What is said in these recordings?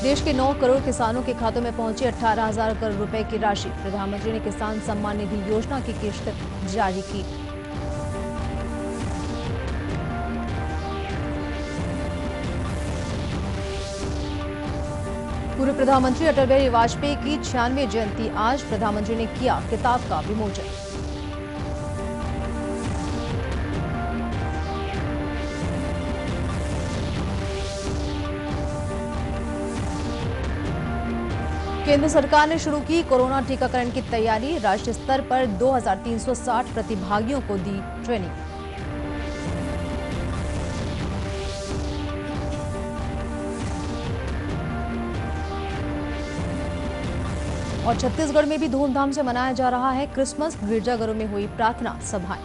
देश के 9 करोड़ किसानों के खातों में पहुंची 18,000 करोड़ रुपए की राशि। प्रधानमंत्री ने किसान सम्मान निधि योजना की किश्त जारी की। पूर्व प्रधानमंत्री अटल बिहारी वाजपेयी की 96वीं जयंती आज। प्रधानमंत्री ने किया किताब का विमोचन। केंद्र सरकार ने शुरू की कोरोना टीकाकरण की तैयारी। राष्ट्रीय स्तर पर 2,360 प्रतिभागियों को दी ट्रेनिंग। और छत्तीसगढ़ में भी धूमधाम से मनाया जा रहा है क्रिसमस। गिरजाघरों में हुई प्रार्थना सभाएं।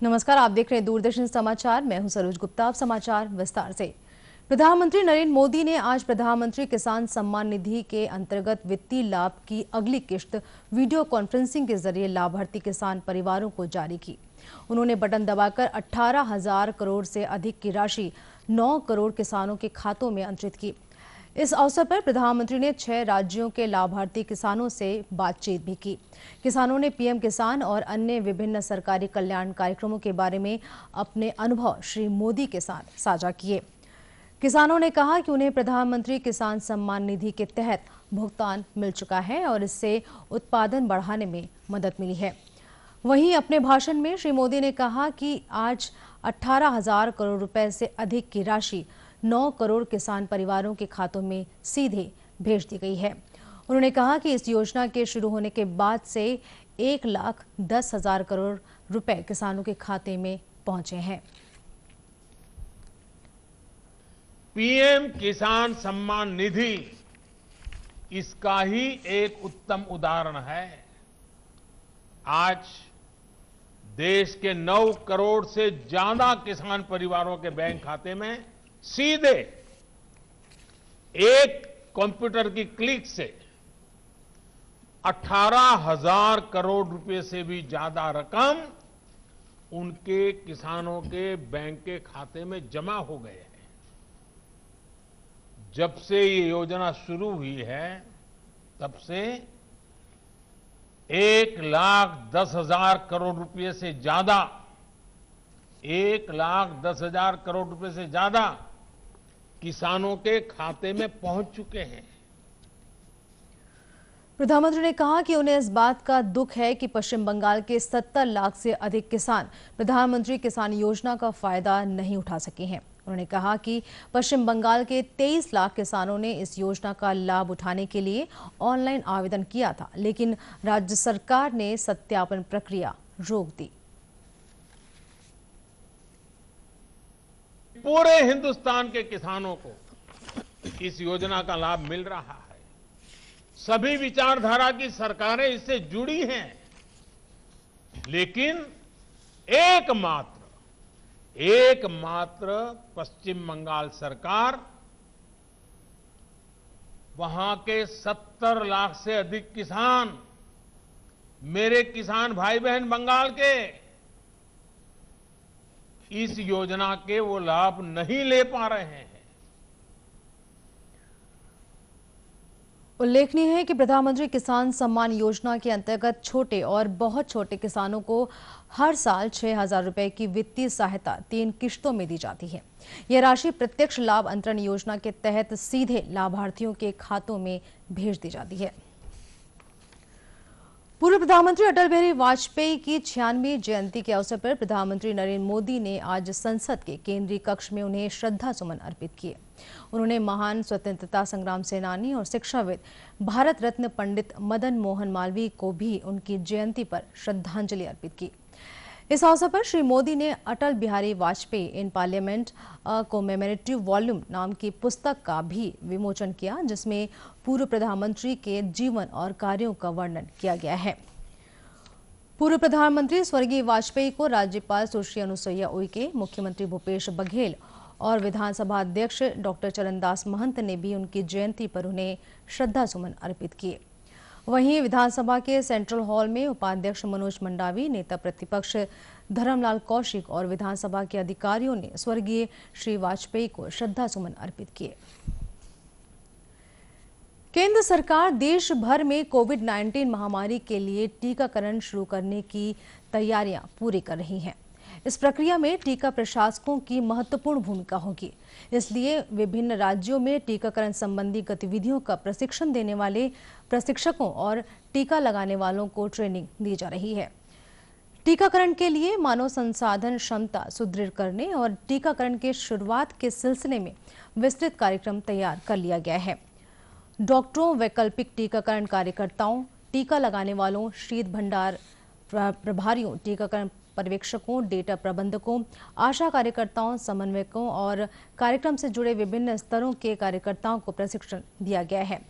नमस्कार, आप देख रहे हैं दूरदर्शन समाचार। मैं हूं सरोज गुप्ता। अब समाचार विस्तार से। प्रधानमंत्री नरेंद्र मोदी ने आज प्रधानमंत्री किसान सम्मान निधि के अंतर्गत वित्तीय लाभ की अगली किश्त वीडियो कॉन्फ्रेंसिंग के जरिए लाभार्थी किसान परिवारों को जारी की। उन्होंने बटन दबाकर 18,000 करोड़ से अधिक की राशि 9 करोड़ किसानों के खातों में अंतरित की। इस अवसर पर प्रधानमंत्री ने 6 राज्यों के लाभार्थी किसानों से बातचीत भी की। किसानों ने पीएम किसान और अन्य विभिन्न सरकारी कल्याण कार्यक्रमों के बारे में अपने अनुभव श्री मोदी के साथ साझा किए। किसानों ने कहा कि उन्हें प्रधानमंत्री किसान सम्मान निधि के तहत भुगतान मिल चुका है और इससे उत्पादन बढ़ाने में मदद मिली है। वहीं अपने भाषण में श्री मोदी ने कहा कि आज 18,000 करोड़ रुपए से अधिक की राशि 9 करोड़ किसान परिवारों के खातों में सीधे भेज दी गई है। उन्होंने कहा कि इस योजना के शुरू होने के बाद से 1,10,000 करोड़ रुपए किसानों के खाते में पहुंचे हैं। पीएम किसान सम्मान निधि इसका ही एक उत्तम उदाहरण है। आज देश के 9 करोड़ से ज्यादा किसान परिवारों के बैंक खाते में सीधे एक कंप्यूटर की क्लिक से 18,000 करोड़ रुपए से भी ज्यादा रकम उनके किसानों के बैंक के खाते में जमा हो गए हैं। जब से ये योजना शुरू हुई है तब से 1,10,000 करोड़ रुपए से ज्यादा 1,10,000 करोड़ रुपए से ज्यादा किसानों के खाते में पहुंच चुके हैं। प्रधानमंत्री ने कहा कि उन्हें इस बात का दुख है कि पश्चिम बंगाल के 70 लाख से अधिक किसान प्रधानमंत्री किसान योजना का फायदा नहीं उठा सके हैं। उन्होंने कहा कि पश्चिम बंगाल के 23 लाख किसानों ने इस योजना का लाभ उठाने के लिए ऑनलाइन आवेदन किया था, लेकिन राज्य सरकार ने सत्यापन प्रक्रिया रोक दी। पूरे हिंदुस्तान के किसानों को इस योजना का लाभ मिल रहा है। सभी विचारधारा की सरकारें इससे जुड़ी हैं, लेकिन एकमात्र पश्चिम बंगाल सरकार वहां के 70 लाख से अधिक किसान, मेरे किसान भाई बहन बंगाल के, इस योजना के वो लाभ नहीं ले पा रहे हैं। उल्लेखनीय है कि प्रधानमंत्री किसान सम्मान योजना के अंतर्गत छोटे और बहुत छोटे किसानों को हर साल 6,000 रुपए की वित्तीय सहायता 3 किश्तों में दी जाती है। यह राशि प्रत्यक्ष लाभ अंतरण योजना के तहत सीधे लाभार्थियों के खातों में भेज दी जाती है। पूर्व प्रधानमंत्री अटल बिहारी वाजपेयी की 96वीं जयंती के अवसर पर प्रधानमंत्री नरेंद्र मोदी ने आज संसद के केंद्रीय कक्ष में उन्हें श्रद्धा सुमन अर्पित किए। उन्होंने महान स्वतंत्रता संग्राम सेनानी और शिक्षाविद भारत रत्न पंडित मदन मोहन मालवीय को भी उनकी जयंती पर श्रद्धांजलि अर्पित की। इस अवसर पर श्री मोदी ने Atal Bihari Vajpayee in parliament commemorative volume नाम की पुस्तक का भी विमोचन किया, जिसमें पूर्व प्रधानमंत्री के जीवन और कार्यों का वर्णन किया गया है। पूर्व प्रधानमंत्री स्वर्गीय वाजपेयी को राज्यपाल सुश्री अनुसुईया उइके, मुख्यमंत्री भूपेश बघेल और विधानसभा अध्यक्ष डॉक्टर चरणदास महंत ने भी उनकी जयंती पर उन्हें श्रद्धा सुमन अर्पित किए। वहीं विधानसभा के सेंट्रल हॉल में उपाध्यक्ष मनोज मंडावी, नेता प्रतिपक्ष धर्मलाल कौशिक और विधानसभा के अधिकारियों ने स्वर्गीय श्री वाजपेयी को श्रद्धा सुमन अर्पित किए। केंद्र सरकार देश भर में कोविड-19 महामारी के लिए टीकाकरण शुरू करने की तैयारियां पूरी कर रही है। इस प्रक्रिया में टीका प्रशासकों की महत्वपूर्ण भूमिका होगी। इसलिए विभिन्न राज्यों में टीकाकरण संबंधी गतिविधियों का प्रशिक्षण देने वाले प्रशिक्षकों और टीका लगाने वालों को ट्रेनिंग दी जा रही है। टीकाकरण के लिए मानव संसाधन क्षमता सुदृढ़ करने और टीकाकरण के शुरुआत के सिलसिले में विस्तृत कार्यक्रम तैयार कर लिया गया है। डॉक्टरों, वैकल्पिक टीकाकरण कार्यकर्ताओं, टीका लगाने वालों, शीत भंडार प्रभारियों, टीकाकरण पर्यवेक्षकों, डेटा प्रबंधकों, आशा कार्यकर्ताओं, समन्वयकों और कार्यक्रम से जुड़े विभिन्न स्तरों के कार्यकर्ताओं को प्रशिक्षण दिया गया है।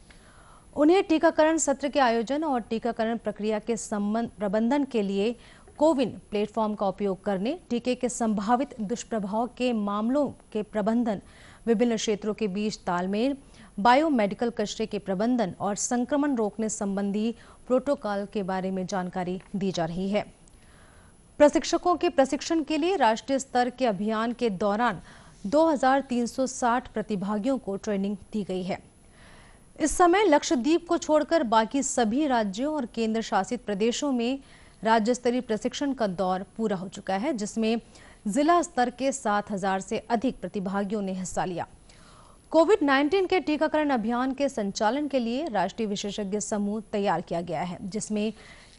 उन्हें टीकाकरण सत्र के आयोजन और टीकाकरण प्रक्रिया के प्रबंधन के लिए कोविन प्लेटफॉर्म का उपयोग करने, टीके के संभावित दुष्प्रभाव के मामलों के प्रबंधन, विभिन्न क्षेत्रों के बीच तालमेल, बायोमेडिकल कचरे के प्रबंधन और संक्रमण रोकने संबंधी प्रोटोकॉल के बारे में जानकारी दी जा रही है। प्रशिक्षकों के प्रशिक्षण के लिए राष्ट्रीय स्तर के अभियान के दौरान 2360 प्रतिभागियों को ट्रेनिंग दी गई है। इस समय लक्षद्वीप को छोड़कर बाकी सभी राज्यों और केंद्र शासित प्रदेशों में राज्य स्तरीय प्रशिक्षण का दौर पूरा हो चुका है, जिसमें जिला स्तर के 7000 से अधिक प्रतिभागियों ने हिस्सा लिया। कोविड-19 के टीकाकरण अभियान के संचालन के लिए राष्ट्रीय विशेषज्ञ समूह तैयार किया गया है, जिसमें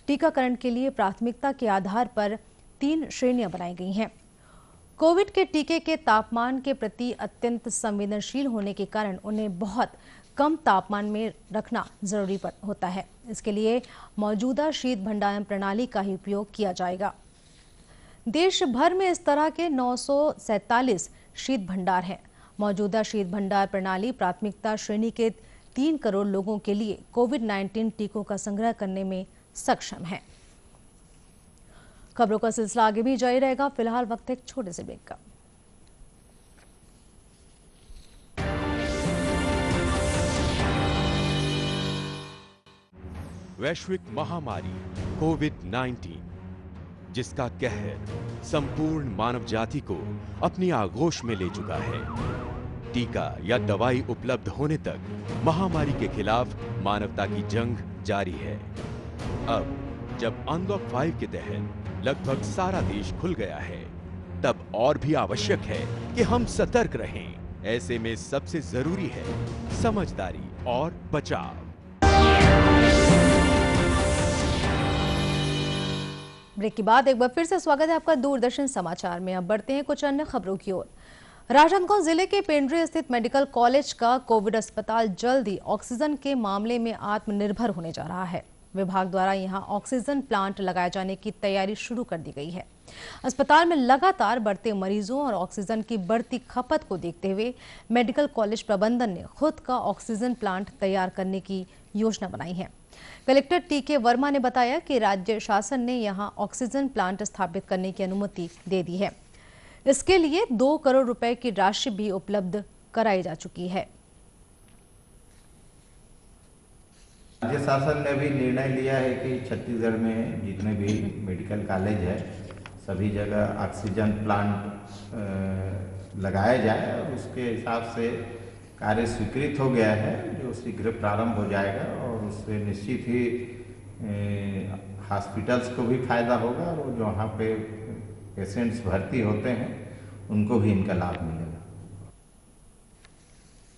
टीकाकरण के लिए प्राथमिकता के आधार पर 3 श्रेणियां बनाई गई हैं। कोविड के टीके के तापमान के प्रति अत्यंत संवेदनशील होने के कारण उन्हें बहुत कम तापमान में रखना जरूरी होता है। इसके लिए मौजूदा शीत भंडारण प्रणाली का ही उपयोग किया जाएगा। देश भर में इस तरह के 947 शीत भंडार हैं। मौजूदा शीत भंडार प्रणाली प्राथमिकता श्रेणी के 3 करोड़ लोगों के लिए कोविड-19 टीकों का संग्रह करने में सक्षम है। खबरों का सिलसिला आगे भी जारी रहेगा। फिलहाल वक्त एक छोटे से ब्रेक का। वैश्विक महामारी कोविड-19, जिसका कहर संपूर्ण मानव जाति को अपनी आगोश में ले चुका है। टीका या दवाई उपलब्ध होने तक महामारी के खिलाफ मानवता की जंग जारी है। अब जब अनलॉक 5 के तहत लगभग सारा देश खुल गया है, तब और भी आवश्यक है कि हम सतर्क रहें। ऐसे में सबसे जरूरी है समझदारी और बचाव। ब्रेक के बाद एक बार फिर से स्वागत है आपका दूरदर्शन समाचार में। अब बढ़ते हैं कुछ अन्य खबरों की ओर। राजनांदगांव जिले के पेंड्री स्थित मेडिकल कॉलेज का कोविड अस्पताल जल्द ही ऑक्सीजन के मामले में आत्मनिर्भर होने जा रहा है। विभाग द्वारा यहां ऑक्सीजन प्लांट लगाए जाने की तैयारी शुरू कर दी गई है। अस्पताल में लगातार बढ़ते मरीजों और ऑक्सीजन की बढ़ती खपत को देखते हुए मेडिकल कॉलेज प्रबंधन ने खुद का ऑक्सीजन प्लांट तैयार करने की योजना बनाई है। कलेक्टर टीके वर्मा ने बताया कि राज्य शासन ने यहां ऑक्सीजन प्लांट स्थापित करने की अनुमति दे दी है। इसके लिए 2 करोड़ रुपए की राशि भी उपलब्ध कराई जा चुकी है। राज्य शासन ने भी निर्णय लिया है कि छत्तीसगढ़ में जितने भी मेडिकल कॉलेज है सभी जगह ऑक्सीजन प्लांट लगाया जाए और उसके हिसाब से कार्य स्वीकृत हो गया है, जो शीघ्र प्रारंभ हो जाएगा और उससे निश्चित ही हॉस्पिटल्स को भी फायदा होगा और जो वहाँ पे पेशेंट्स भर्ती होते हैं उनको भी इनका लाभ मिलेगा।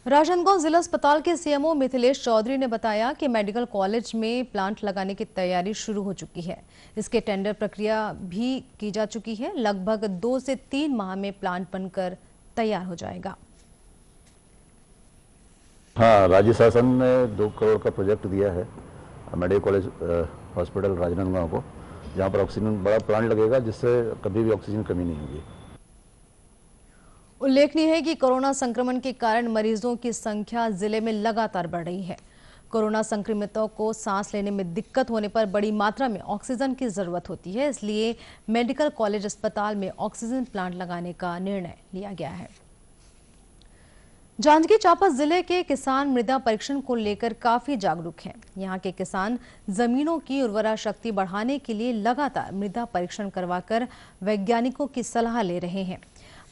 राजनांदगांव जिला अस्पताल के सीएमओ मिथिलेश चौधरी ने बताया कि मेडिकल कॉलेज में प्लांट लगाने की तैयारी शुरू हो चुकी है। इसके टेंडर प्रक्रिया भी की जा चुकी है। लगभग 2 से 3 माह में प्लांट बनकर तैयार हो जाएगा। हाँ, राज्य शासन ने 2 करोड़ का प्रोजेक्ट दिया है मेडिकल कॉलेज हॉस्पिटल राजनांदगांव को, जहाँ पर ऑक्सीजन बड़ा प्लांट लगेगा जिससे कभी भी ऑक्सीजन कमी नहीं होगी। उल्लेखनीय है कि कोरोना संक्रमण के कारण मरीजों की संख्या जिले में लगातार बढ़ रही है। कोरोना संक्रमितों को सांस लेने में दिक्कत होने पर बड़ी मात्रा में ऑक्सीजन की जरूरत होती है। इसलिए मेडिकल कॉलेज अस्पताल में ऑक्सीजन प्लांट लगाने का निर्णय लिया गया है। जांजगीर चांपा जिले के किसान मृदा परीक्षण को लेकर काफी जागरूक हैं। यहां के किसान जमीनों की उर्वरा शक्ति बढ़ाने के लिए लगातार मृदा परीक्षण करवाकर वैज्ञानिकों की सलाह ले रहे हैं।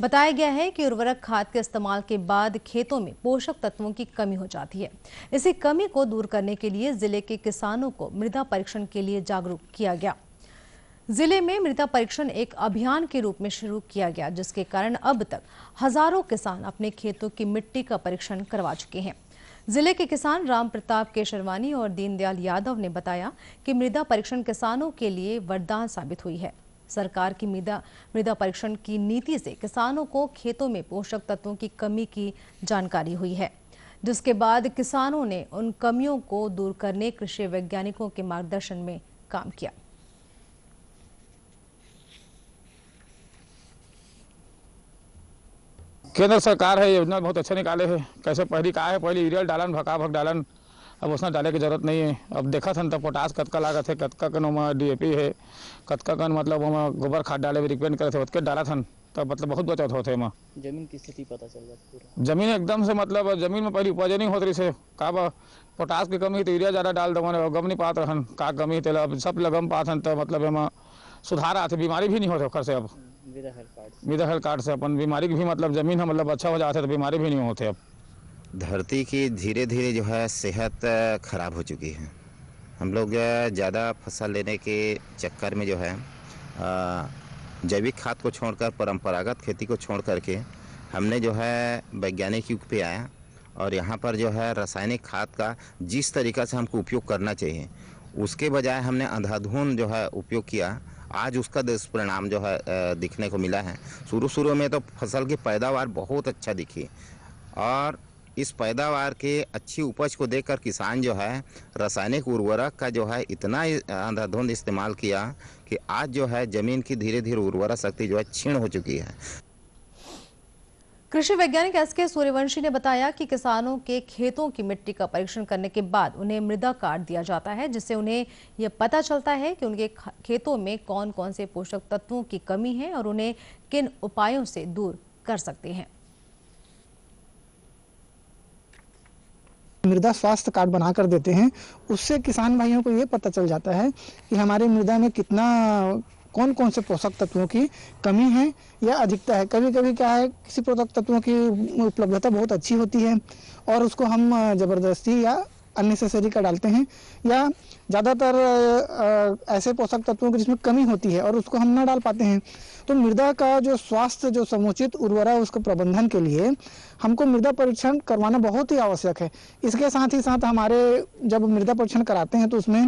बताया गया है कि उर्वरक खाद के इस्तेमाल के बाद खेतों में पोषक तत्वों की कमी हो जाती है। इसी कमी को दूर करने के लिए जिले के किसानों को मृदा परीक्षण के लिए जागरूक किया गया। जिले में मृदा परीक्षण एक अभियान के रूप में शुरू किया गया, जिसके कारण अब तक हजारों किसान अपने खेतों की मिट्टी का परीक्षण करवा चुके हैं। जिले के किसान राम प्रताप केशरवानी और दीनदयाल यादव ने बताया कि मृदा परीक्षण किसानों के लिए वरदान साबित हुई है। सरकार की मृदा परीक्षण की नीति से किसानों को खेतों में पोषक तत्वों की कमी की जानकारी हुई है, जिसके बाद किसानों ने उन कमियों को दूर करने कृषि वैज्ञानिकों के मार्गदर्शन में काम किया। केंद्र सरकार है योजना बहुत अच्छा निकाले है। कैसे पहली कहा है, पहले यूरिया डालन भका भक डालन, अब उसमें डाले की जरूरत नहीं है। अब देखा था तो पोटास कतका लागत है, कतका कन DAP है, कतका कन मतलब गोबर खाद डाले रिपेयर करे थे उसके डाला था, तब मतलब बहुत बचत होते हैं। जमीन की स्थिति पता चल जाती है। जमीन एकदम से मतलब जमीन में पहले उपज नहीं होत रही से का पोटास की कमी तो यूरिया ज़्यादा डाल दो गम नहीं पात रहन का कमी थे, अब सब लगम पात हन तो मतलब एम सुधार आते, बीमारी भी नहीं होते ओखर से। अब मृदा हेल्थ कार्ड से अपन बीमारी भी मतलब जमीन है मतलब अच्छा हो जाते तो बीमारी भी नहीं होते। अब धरती की धीरे धीरे जो है सेहत खराब हो चुकी है। हम लोग ज़्यादा फसल लेने के चक्कर में जो है जैविक खाद को छोड़कर परंपरागत खेती को छोड़ करके हमने जो है वैज्ञानिक युग पे आया और यहाँ पर जो है रासायनिक खाद का जिस तरीक़ा से हमको उपयोग करना चाहिए उसके बजाय हमने अंधाधुंध जो है उपयोग किया। आज उसका दुष्परिणाम जो है दिखने को मिला है। शुरू में तो फसल की पैदावार बहुत अच्छा दिखी और इस पैदावार के अच्छी उपज को देखकर किसान जो है रासायनिक उर्वरक का जो है इतना अंधाधुंध इस्तेमाल किया कि आज जो है जमीन की धीरे धीरे उर्वरा शक्ति जो है क्षीण हो चुकी है। कृषि वैज्ञानिक SK सूर्यवंशी ने बताया कि किसानों के खेतों की मिट्टी का परीक्षण करने के बाद उन्हें मृदा कार्ड दिया जाता है, जिससे उन्हें यह पता चलता है कि उनके खेतों में कौन कौन से पोषक तत्वों की कमी है और उन्हें किन उपायों से दूर कर सकते हैं। मृदा स्वास्थ्य कार्ड बनाकर देते हैं, उससे किसान भाइयों को ये पता चल जाता है कि हमारी मृदा में कितना कौन कौन से पोषक तत्वों की कमी है या अधिकता है। कभी कभी क्या है, किसी पोषक तत्वों की उपलब्धता बहुत अच्छी होती है और उसको हम ज़बरदस्ती या अननेसेसरी का डालते हैं, या ज़्यादातर ऐसे पोषक तत्वों की जिसमें कमी होती है और उसको हम ना डाल पाते हैं। तो मृदा का जो स्वास्थ्य, जो समुचित उर्वरा उसके प्रबंधन के लिए हमको मृदा परीक्षण करवाना बहुत ही आवश्यक है। इसके साथ ही साथ हमारे जब मृदा परीक्षण कराते हैं तो उसमें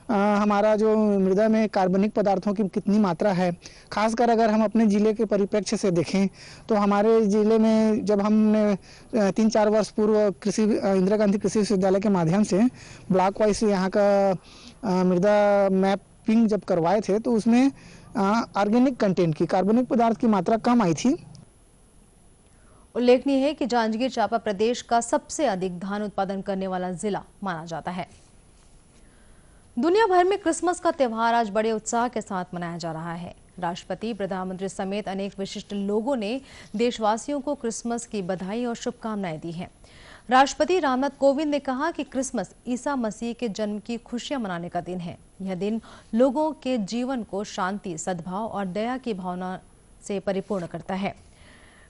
हमारा जो मृदा में कार्बनिक पदार्थों की कितनी मात्रा है, खासकर अगर हम अपने ज़िले के परिप्रेक्ष्य से देखें तो हमारे ज़िले में जब हमने 3-4 वर्ष पूर्व इंदिरा गांधी कृषि विश्वविद्यालय के माध्यम से ब्लॉक वाइज यहाँ का मृदा मैपिंग जब करवाए थे तो उसमें ऑर्गेनिक कंटेंट की, कार्बनिक पदार्थ की मात्रा कम आई थी। उल्लेखनीय है कि जांजगीर चांपा प्रदेश का सबसे अधिक धान उत्पादन करने वाला जिला माना जाता है। दुनिया भर में क्रिसमस का त्यौहार आज बड़े उत्साह के साथ मनाया जा रहा है। राष्ट्रपति, प्रधानमंत्री समेत अनेक विशिष्ट लोगों ने देशवासियों को क्रिसमस की बधाई और शुभकामनाएं दी हैं। राष्ट्रपति रामनाथ कोविंद ने कहा कि क्रिसमस ईसा मसीह के जन्म की खुशियां मनाने का दिन है। यह दिन लोगों के जीवन को शांति, सद्भाव और दया की भावना से परिपूर्ण करता है।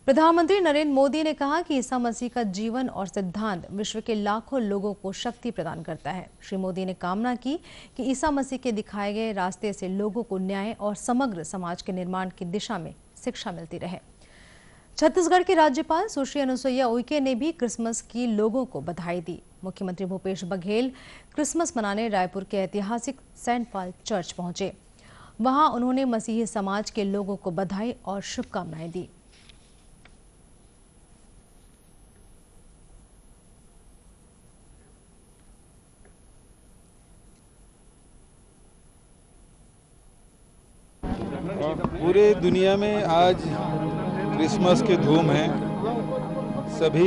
प्रधानमंत्री नरेंद्र मोदी ने कहा कि ईसा मसीह का जीवन और सिद्धांत विश्व के लाखों लोगों को शक्ति प्रदान करता है। श्री मोदी ने कामना की कि ईसा मसीह के दिखाए गए रास्ते से लोगों को न्याय और समग्र समाज के निर्माण की दिशा में शिक्षा मिलती रहे। छत्तीसगढ़ के राज्यपाल सुश्री अनुसुईया उइके ने भी क्रिसमस की लोगों को बधाई दी। मुख्यमंत्री भूपेश बघेल क्रिसमस मनाने रायपुर के ऐतिहासिक सेंट पॉल चर्च पहुंचे। वहां उन्होंने मसीही समाज के लोगों को बधाई और शुभकामनाएं दी। पूरे दुनिया में आज क्रिसमस की धूम है। सभी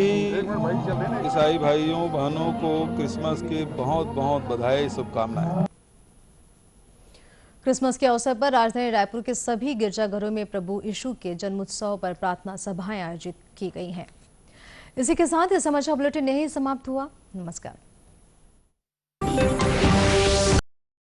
ईसाई भाइयों बहनों को क्रिसमस की बहुत बहुत बधाई, शुभकामनाएं। क्रिसमस के अवसर पर राजधानी रायपुर के सभी गिरजाघरों में प्रभु यीशु के जन्मोत्सव पर प्रार्थना सभाएं आयोजित की गई हैं। इसी के साथ यह समाचार बुलेटिन यही समाप्त हुआ। नमस्कार।